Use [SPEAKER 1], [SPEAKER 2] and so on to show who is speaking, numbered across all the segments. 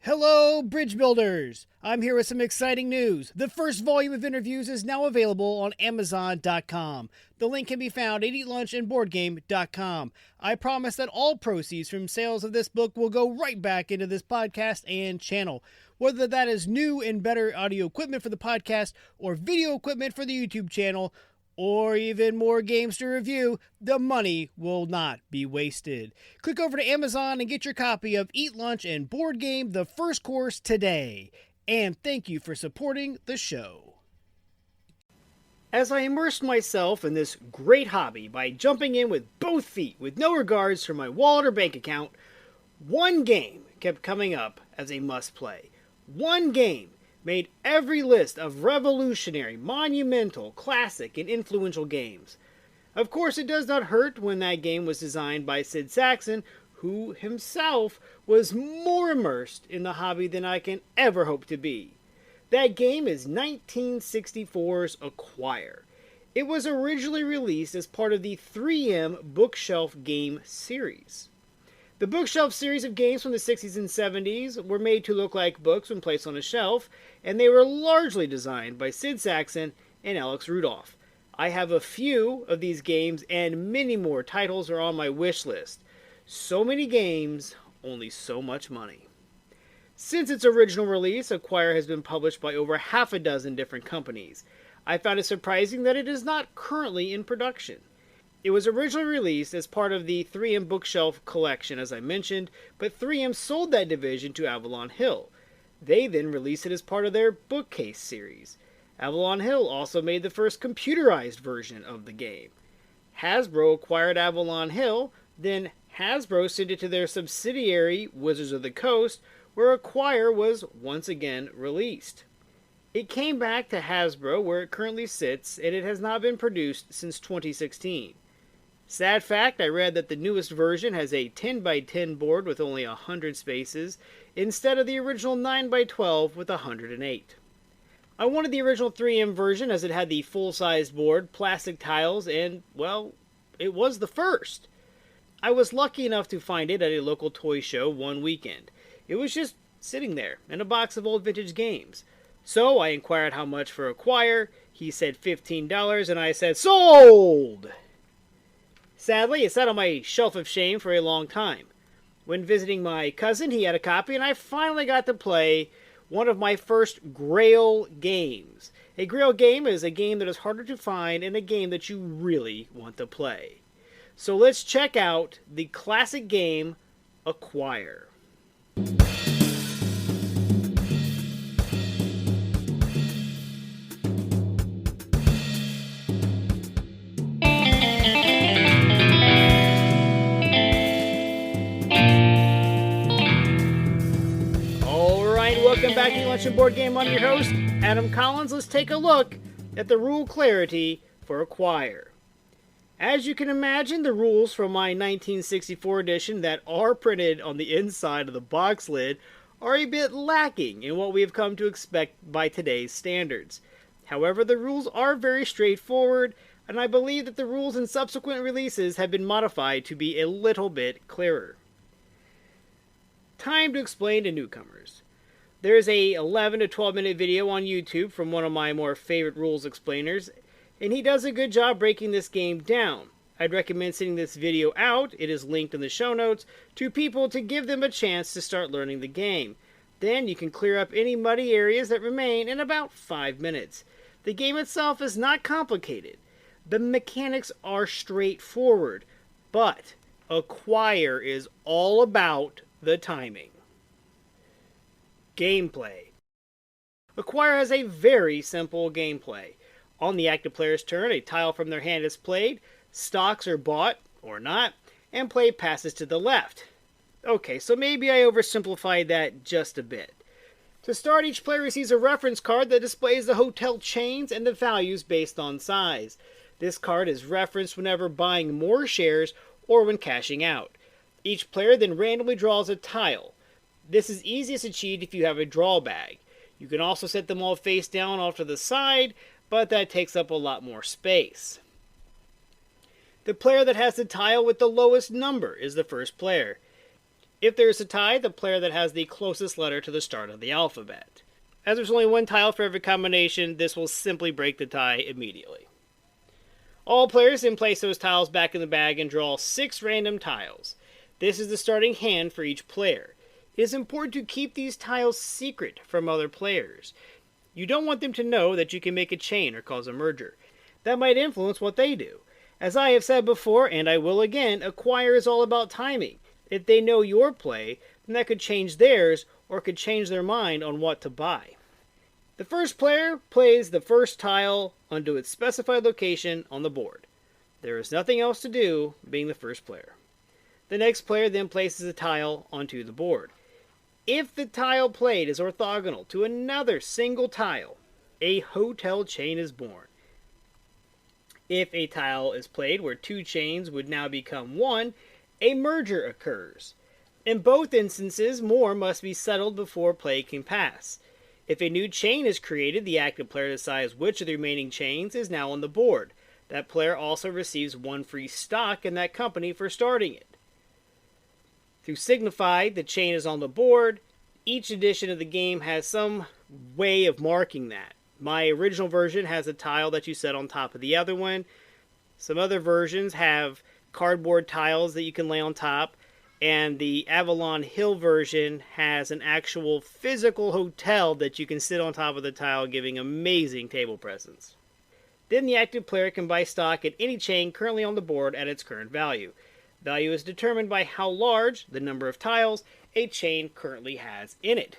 [SPEAKER 1] Hello, bridge builders! I'm here with some exciting news. The first volume of interviews is now available on Amazon.com. The link can be found at eatlunchandboardgame.com. I promise that all proceeds from sales of this book will go right back into this podcast and channel. Whether that is new and better audio equipment for the podcast, or video equipment for the YouTube channel, or even more games to review, the money will not be wasted. Click over to Amazon and get your copy of Eat Lunch and Board Game, the first course today. And thank you for supporting the show. As I immersed myself in this great hobby by jumping in with both feet with no regards for my wallet or bank account, one game kept coming up as a must-play. One game made every list of revolutionary, monumental, classic, and influential games. Of course, it does not hurt when that game was designed by Sid Sackson, who himself was more immersed in the hobby than I can ever hope to be. That game is 1964's Acquire. It was originally released as part of the 3M Bookshelf game series. The Bookshelf series of games from the 60s and 70s were made to look like books when placed on a shelf, and they were largely designed by Sid Sackson and Alex Rudolph. I have a few of these games, and many more titles are on my wish list. So many games, only so much money. Since its original release, Acquire has been published by over half a dozen different companies. I found it surprising that it is not currently in production. It was originally released as part of the 3M Bookshelf collection, as I mentioned, but 3M sold that division to Avalon Hill. They then released it as part of their Bookcase series. Avalon Hill also made the first computerized version of the game. Hasbro acquired Avalon Hill, then Hasbro sent it to their subsidiary, Wizards of the Coast, where Acquire was once again released. It came back to Hasbro, where it currently sits, and it has not been produced since 2016. Sad fact, I read that the newest version has a 10x10 board with only 100 spaces, instead of the original 9x12 with 108. I wanted the original 3M version as it had the full-sized board, plastic tiles, and, well, it was the first. I was lucky enough to find it at a local toy show one weekend. It was just sitting there in a box of old vintage games. So I inquired how much for Acquire. He said $15, and I said, sold! Sadly, it sat on my shelf of shame for a long time. When visiting my cousin, he had a copy, and I finally got to play one of my first Grail games. A Grail game is a game that is harder to find and a game that you really want to play. So let's check out the classic game, Acquire. Welcome back to Eat Lunch and Board Game. I'm your host, Adam Collins. Let's take a look at the rule clarity for Acquire. As you can imagine, the rules from my 1964 edition that are printed on the inside of the box lid are a bit lacking in what we have come to expect by today's standards. However, the rules are very straightforward, and I believe that the rules in subsequent releases have been modified to be a little bit clearer. Time to explain to newcomers. There is a 11 to 12 minute video on YouTube from one of my more favorite rules explainers, and he does a good job breaking this game down. I'd recommend sending this video out, it is linked in the show notes, to people to give them a chance to start learning the game. Then you can clear up any muddy areas that remain in about 5 minutes. The game itself is not complicated. The mechanics are straightforward, but Acquire is all about the timing. Gameplay. Acquire has a very simple gameplay. On the active player's turn, a tile from their hand is played, stocks are bought, or not, and play passes to the left. Okay, so maybe I oversimplified that just a bit. To start, each player receives a reference card that displays the hotel chains and the values based on size. This card is referenced whenever buying more shares or when cashing out. Each player then randomly draws a tile. This is easiest achieved if you have a draw bag. You can also set them all face down off to the side, but that takes up a lot more space. The player that has the tile with the lowest number is the first player. If there is a tie, the player that has the closest letter to the start of the alphabet. As there's only one tile for every combination, this will simply break the tie immediately. All players then place those tiles back in the bag and draw 6 random tiles. This is the starting hand for each player. It is important to keep these tiles secret from other players. You don't want them to know that you can make a chain or cause a merger. That might influence what they do. As I have said before, and I will again, acquire is all about timing. If they know your play, then that could change theirs or could change their mind on what to buy. The first player plays the first tile onto its specified location on the board. There is nothing else to do being the first player. The next player then places a tile onto the board. If the tile played is orthogonal to another single tile, a hotel chain is born. If a tile is played where 2 chains would now become 1, a merger occurs. In both instances, more must be settled before play can pass. If a new chain is created, the active player decides which of the remaining chains is now on the board. That player also receives 1 free stock in that company for starting it. To signify the chain is on the board, each edition of the game has some way of marking that. My original version has a tile that you set on top of the other one. Some other versions have cardboard tiles that you can lay on top. And the Avalon Hill version has an actual physical hotel that you can sit on top of the tile, giving amazing table presence. Then the active player can buy stock at any chain currently on the board at its current value. Value is determined by how large, the number of tiles, a chain currently has in it.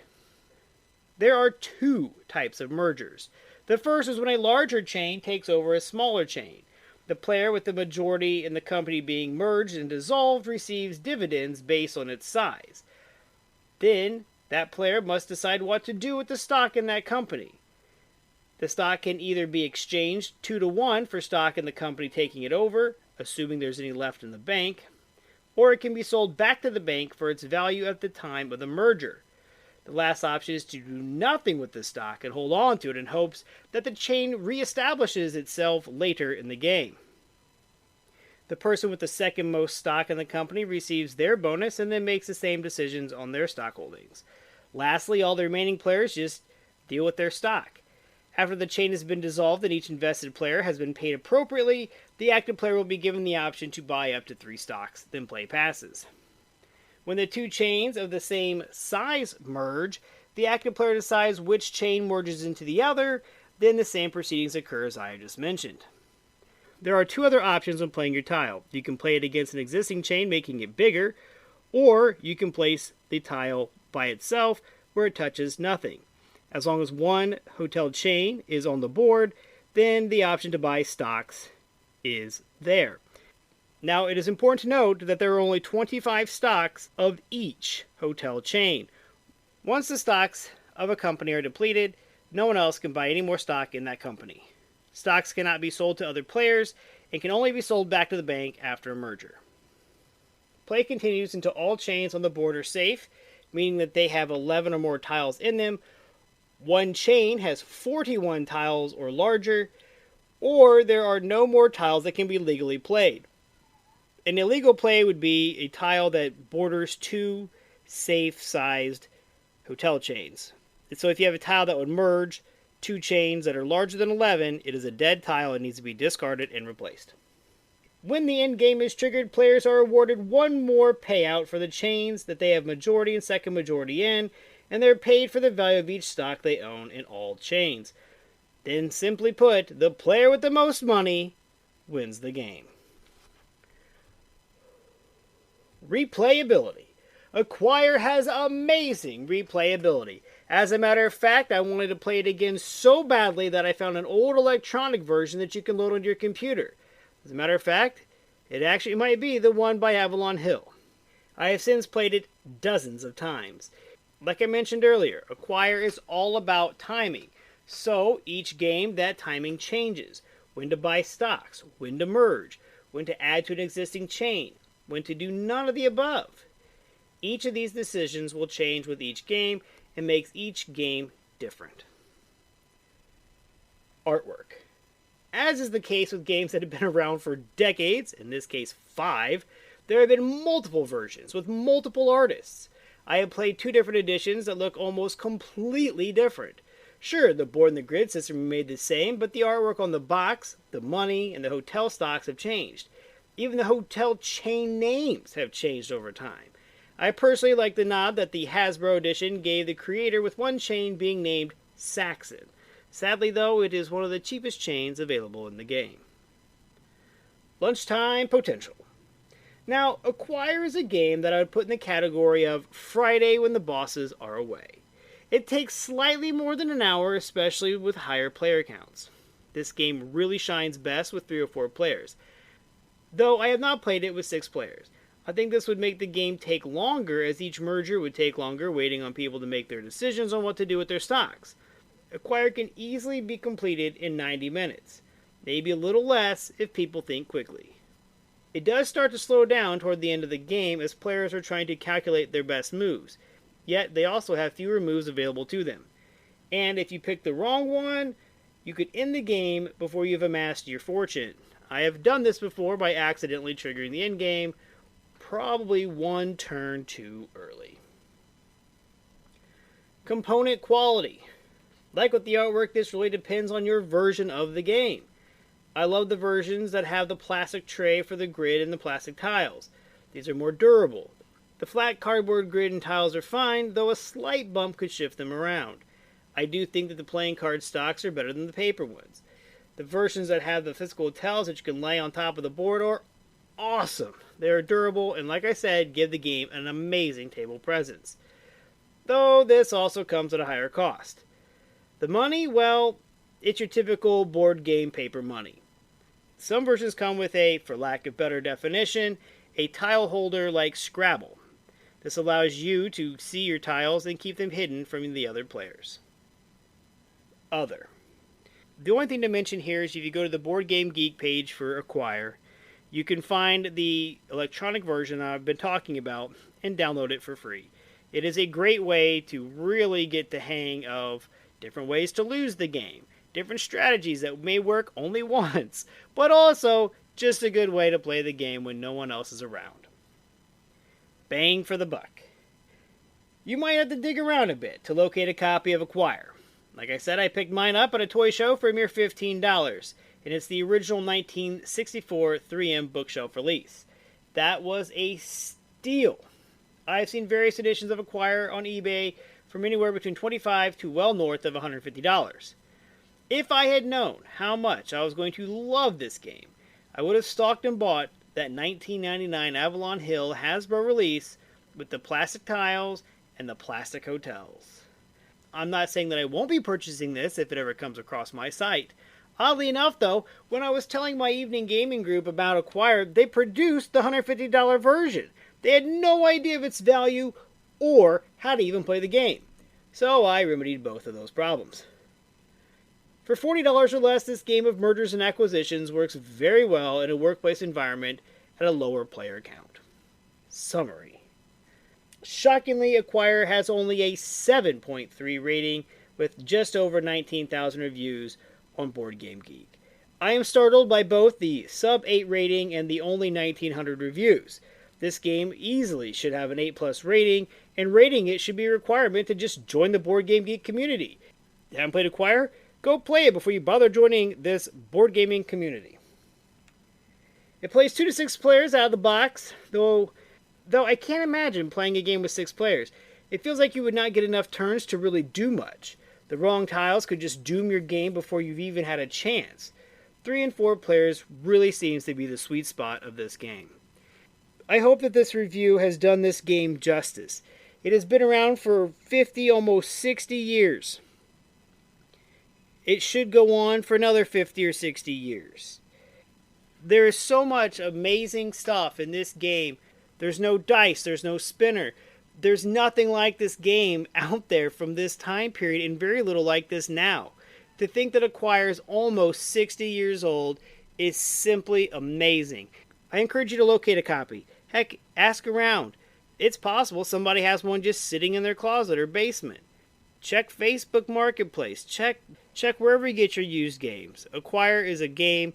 [SPEAKER 1] There are 2 types of mergers. The first is when a larger chain takes over a smaller chain. The player with the majority in the company being merged and dissolved receives dividends based on its size. Then, that player must decide what to do with the stock in that company. The stock can either be exchanged 2-to-1 for stock in the company taking it over, assuming there's any left in the bank, or it can be sold back to the bank for its value at the time of the merger. The last option is to do nothing with the stock and hold on to it in hopes that the chain reestablishes itself later in the game. The person with the second most stock in the company receives their bonus and then makes the same decisions on their stock holdings. Lastly, all the remaining players just deal with their stock. After the chain has been dissolved and each invested player has been paid appropriately, the active player will be given the option to buy up to 3 stocks, then play passes. When the 2 chains of the same size merge, the active player decides which chain merges into the other, then the same proceedings occur as I just mentioned. There are 2 other options when playing your tile. You can play it against an existing chain, making it bigger, or you can place the tile by itself where it touches nothing. As long as 1 hotel chain is on the board, then the option to buy stocks is there. Now, it is important to note that there are only 25 stocks of each hotel chain. Once the stocks of a company are depleted, no one else can buy any more stock in that company. Stocks cannot be sold to other players and can only be sold back to the bank after a merger. Play continues until all chains on the board are safe, meaning that they have 11 or more tiles in them. 1 chain has 41 tiles or larger, or there are no more tiles that can be legally played. An illegal play would be a tile that borders 2 safe-sized hotel chains. And so if you have a tile that would merge 2 chains that are larger than 11, it is a dead tile and needs to be discarded and replaced. When the end game is triggered, players are awarded 1 more payout for the chains that they have majority and second majority in, and they're paid for the value of each stock they own in all chains. Then, simply put, the player with the most money wins the game. Replayability. Acquire has amazing replayability. As a matter of fact, I wanted to play it again so badly that I found an old electronic version that you can load onto your computer. As a matter of fact, it actually might be the one by Avalon Hill. I have since played it dozens of times. Like I mentioned earlier, Acquire is all about timing. So each game, that timing changes. When to buy stocks, when to merge, when to add to an existing chain, when to do none of the above. Each of these decisions will change with each game and makes each game different. Artwork. As is the case with games that have been around for decades, in this case 5, There have been multiple versions with multiple artists. I have played 2 different editions that look almost completely different. Sure, the board and the grid system remained the same, but the artwork on the box, the money, and the hotel stocks have changed. Even the hotel chain names have changed over time. I personally like the nod that the Hasbro edition gave the creator, with one chain being named Sackson. Sadly, though, it is one of the cheapest chains available in the game. Lunchtime potential. Now, Acquire is a game that I would put in the category of Friday when the bosses are away. It takes slightly more than an hour, especially with higher player counts. This game really shines best with 3 or 4 players, though I have not played it with 6 players. I think this would make the game take longer, as each merger would take longer, waiting on people to make their decisions on what to do with their stocks. Acquire can easily be completed in 90 minutes, maybe a little less if people think quickly. It does start to slow down toward the end of the game as players are trying to calculate their best moves, yet they also have fewer moves available to them. And if you pick the wrong one, you could end the game before you've amassed your fortune. I have done this before by accidentally triggering the end game, probably 1 turn too early. Component quality. Like with the artwork, this really depends on your version of the game. I love the versions that have the plastic tray for the grid and the plastic tiles. These are more durable. The flat cardboard grid and tiles are fine, though a slight bump could shift them around. I do think that the playing card stocks are better than the paper ones. The versions that have the physical tiles that you can lay on top of the board are awesome. They are durable and, like I said, give the game an amazing table presence. Though this also comes at a higher cost. The money, well, it's your typical board game paper money. Some versions come with a, for lack of better definition, a tile holder like Scrabble. This allows you to see your tiles and keep them hidden from the other players. Other. The only thing to mention here is if you go to the Board Game Geek page for Acquire, you can find the electronic version I've been talking about and download it for free. It is a great way to really get the hang of different ways to lose the game, different strategies that may work only once, but also just a good way to play the game when no one else is around. Bang for the buck. You might have to dig around a bit to locate a copy of Acquire. Like I said, I picked mine up at a toy show for a mere $15, and it's the original 1964 3M bookshelf release. That was a steal. I've seen various editions of Acquire on eBay from anywhere between $25 to well north of $150. If I had known how much I was going to love this game, I would have stalked and bought that 1999 Avalon Hill Hasbro release with the plastic tiles and the plastic hotels. I'm not saying that I won't be purchasing this if it ever comes across my site. Oddly enough, though, when I was telling my evening gaming group about Acquire, they produced the $150 version. They had no idea of its value or how to even play the game. So I remedied both of those problems. For $40 or less, this game of mergers and acquisitions works very well in a workplace environment at a lower player count. Summary. Shockingly, Acquire has only a 7.3 rating with just over 19,000 reviews on Board Game Geek. I am startled by both the sub-8 rating and the only 1,900 reviews. This game easily should have an 8+ rating, and rating it should be a requirement to just join the Board Game Geek community. You haven't played Acquire? Go play it before you bother joining this board gaming community. It plays 2 to 6 players out of the box, though I can't imagine playing a game with 6 players. It feels like you would not get enough turns to really do much. The wrong tiles could just doom your game before you've even had a chance. 3 and 4 players really seems to be the sweet spot of this game. I hope that this review has done this game justice. It has been around for 50, almost 60 years. It should go on for another 50 or 60 years. There is so much amazing stuff in this game. There's no dice, there's no spinner. There's nothing like this game out there from this time period, and very little like this now. To think that Acquire is almost 60 years old is simply amazing. I encourage you to locate a copy. Heck, ask around. It's possible somebody has one just sitting in their closet or basement. Check Facebook Marketplace. Check wherever you get your used games. Acquire is a game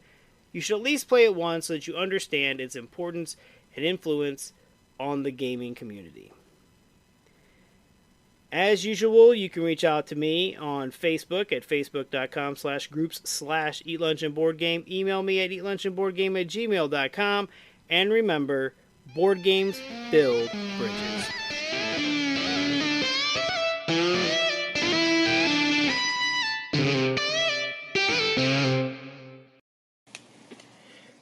[SPEAKER 1] you should at least play it once so that you understand its importance and influence on the gaming community. As usual, you can reach out to me on Facebook at facebook.com/groups/eatlunchandboardgame. Email me at eatlunchandboardgame@gmail.com. And remember, board games build bridges.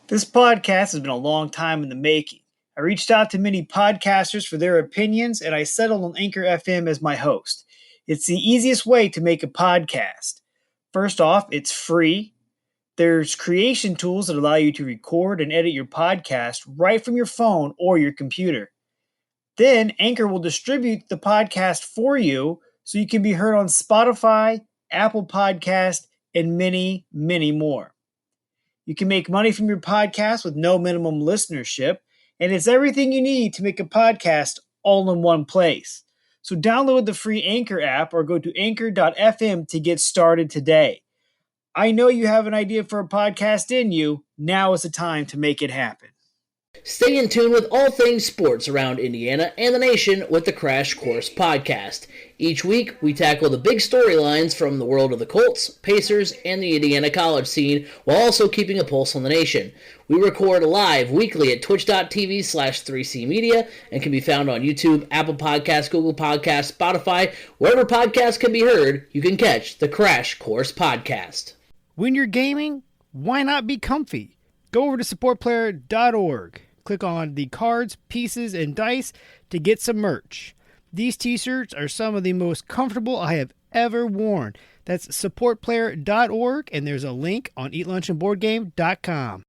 [SPEAKER 1] This podcast has been a long time in the making. I reached out to many podcasters for their opinions, and I settled on Anchor FM as my host. It's the easiest way to make a podcast. First off, it's free. There's creation tools that allow you to record and edit your podcast right from your phone or your computer. Then Anchor will distribute the podcast for you so you can be heard on Spotify, Apple Podcast, and many, many more. You can make money from your podcast with no minimum listenership, and it's everything you need to make a podcast all in one place. So download the free Anchor app or go to anchor.fm to get started today. I know you have an idea for a podcast in you. Now is the time to make it happen.
[SPEAKER 2] Stay in tune with all things sports around Indiana and the nation with the Crash Course Podcast. Each week, we tackle the big storylines from the world of the Colts, Pacers, and the Indiana college scene, while also keeping a pulse on the nation. We record live weekly at twitch.tv/3C Media and can be found on YouTube, Apple Podcasts, Google Podcasts, Spotify, wherever podcasts can be heard, you can catch the Crash Course Podcast.
[SPEAKER 1] When you're gaming, why not be comfy? Go over to supportplayer.org. Click on the cards, pieces, and dice to get some merch. These t-shirts are some of the most comfortable I have ever worn. That's supportplayer.org, and there's a link on eatlunchandboardgame.com.